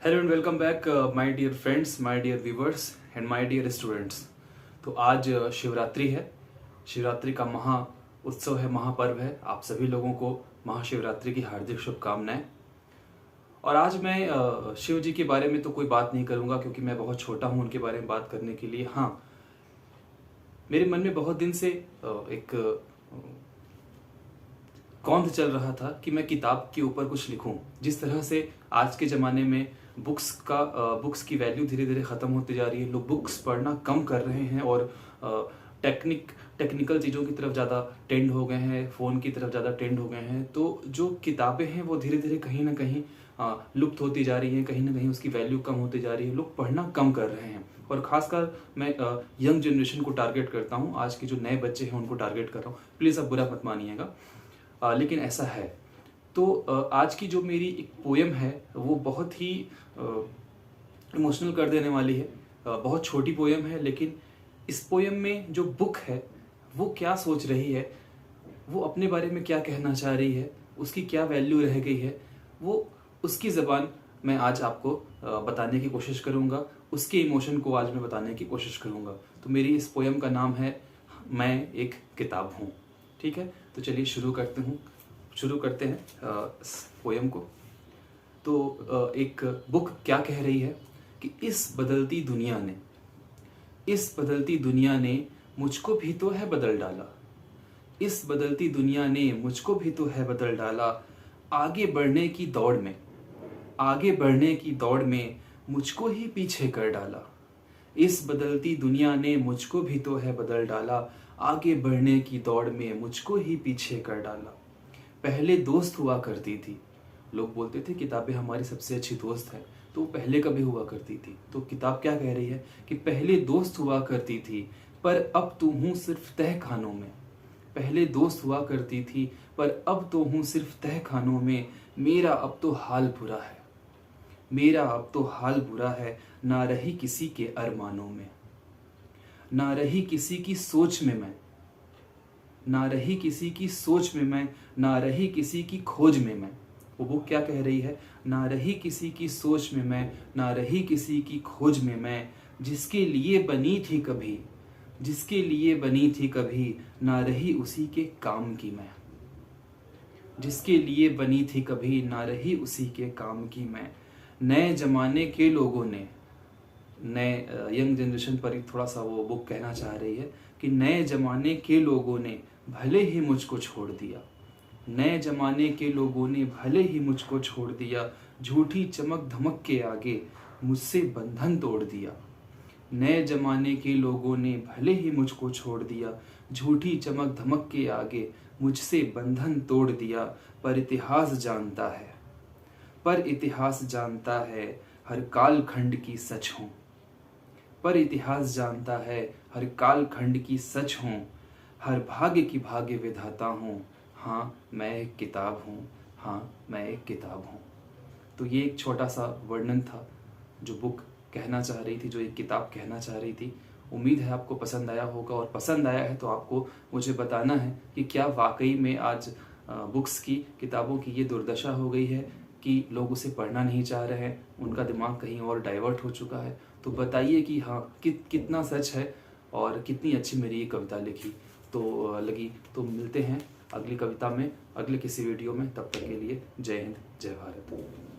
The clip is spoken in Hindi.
Hello and welcome back my dear friends, my dear viewers and my dear students. तो आज शिवरात्रि है। शिवरात्रि का महा उत्सव है, महापर्व है। आप सभी लोगों को महाशिवरात्रि की हार्दिक शुभकामनाएं। और आज मैं शिव जी के बारे में तो कोई बात नहीं करूंगा क्योंकि मैं बहुत छोटा हूं उनके बारे में बात करने के लिए। हाँ, मेरे मन में बहुत दिन से एक कौंध चल रहा था कि मैं किताब के ऊपर कुछ लिखूं। जिस तरह से आज के ज़माने में बुक्स की वैल्यू धीरे धीरे ख़त्म होती जा रही है, लोग बुक्स पढ़ना कम कर रहे हैं और टेक्निकल चीज़ों की तरफ ज़्यादा टेंड हो गए हैं, फ़ोन की तरफ ज़्यादा टेंड हो गए हैं। तो जो किताबें हैं वो धीरे धीरे कहीं ना कहीं लुप्त होती जा रही हैं, कहीं ना कहीं उसकी वैल्यू कम होती जा रही है, लोग पढ़ना कम कर रहे हैं। और ख़ासकर मैं यंग जनरेशन को टारगेट करता हूँ, आज के जो नए बच्चे हैं उनको टारगेट कर रहा हूँ। प्लीज़ आप बुरा मत मानिएगा, लेकिन ऐसा है। तो आज की जो मेरी एक पोयम है वो बहुत ही इमोशनल कर देने वाली है। बहुत छोटी पोयम है, लेकिन इस पोयम में जो बुक है वो क्या सोच रही है, वो अपने बारे में क्या कहना चाह रही है, उसकी क्या वैल्यू रह गई है, वो उसकी ज़बान मैं आज आपको बताने की कोशिश करूँगा। उसके इमोशन को आज मैं बताने की कोशिश करूँगा। तो मेरी इस पोयम का नाम है मैं एक किताब हूँ। ठीक है, तो चलिए शुरू करते हैं इस पोयम को। तो एक बुक क्या कह रही है कि इस बदलती दुनिया ने मुझको भी तो है बदल डाला। इस बदलती दुनिया ने मुझको भी तो है बदल डाला। आगे बढ़ने की दौड़ में मुझको ही पीछे कर डाला। इस बदलती दुनिया ने मुझको भी तो है बदल डाला। आगे बढ़ने की दौड़ में मुझको ही पीछे कर डाला। पहले दोस्त हुआ करती थी, लोग बोलते थे किताबें हमारी सबसे अच्छी दोस्त है, तो पहले कभी हुआ करती थी। तो किताब क्या कह रही है कि पहले दोस्त हुआ करती थी पर अब तो हूँ सिर्फ तहखानों में। पहले दोस्त हुआ करती थी पर अब तो हूँ सिर्फ तहखानों में। मेरा अब तो हाल बुरा है, ना रही किसी के अरमानों में, ना रही किसी की सोच में मैं, ना रही किसी की सोच में मैं, ना रही किसी की खोज में मैं। वो बुक क्या कह रही है? ना रही किसी की सोच में मैं, ना रही किसी की खोज में मैं। जिसके लिए बनी थी कभी, ना रही उसी के काम की मैं। जिसके लिए बनी थी कभी, ना रही उसी के काम की मैं। नए जमाने के लोगों ने, नए यंग जनरेशन पर ही थोड़ा सा वो बुक कहना चाह रही है कि नए जमाने के लोगों ने भले ही मुझको छोड़ दिया। नए जमाने के लोगों ने भले ही मुझको छोड़ दिया। झूठी चमक धमक के आगे मुझसे बंधन तोड़ दिया। नए जमाने के लोगों ने भले ही मुझको छोड़ दिया। झूठी चमक धमक के आगे मुझसे बंधन तोड़ दिया। पर इतिहास जानता है हर काल खंड की सच हूँ। पर इतिहास जानता है हर काल खंड की सच हूँ। हर भाग्य की भाग्य विधाता हूँ। हाँ मैं एक किताब हूँ। तो ये एक छोटा सा वर्णन था जो बुक कहना चाह रही थी, जो एक किताब कहना चाह रही थी। उम्मीद है आपको पसंद आया होगा, और पसंद आया है तो आपको मुझे बताना है कि क्या वाकई में आज किताबों की ये दुर्दशा हो गई है कि लोग उसे पढ़ना नहीं चाह रहे हैं, उनका दिमाग कहीं और डाइवर्ट हो चुका है। तो बताइए कि हाँ कितना सच है और कितनी अच्छी मेरी ये कविता लगी। तो मिलते हैं अगली कविता में, अगले किसी वीडियो में। तब तक के लिए जय हिंद, जय भारत।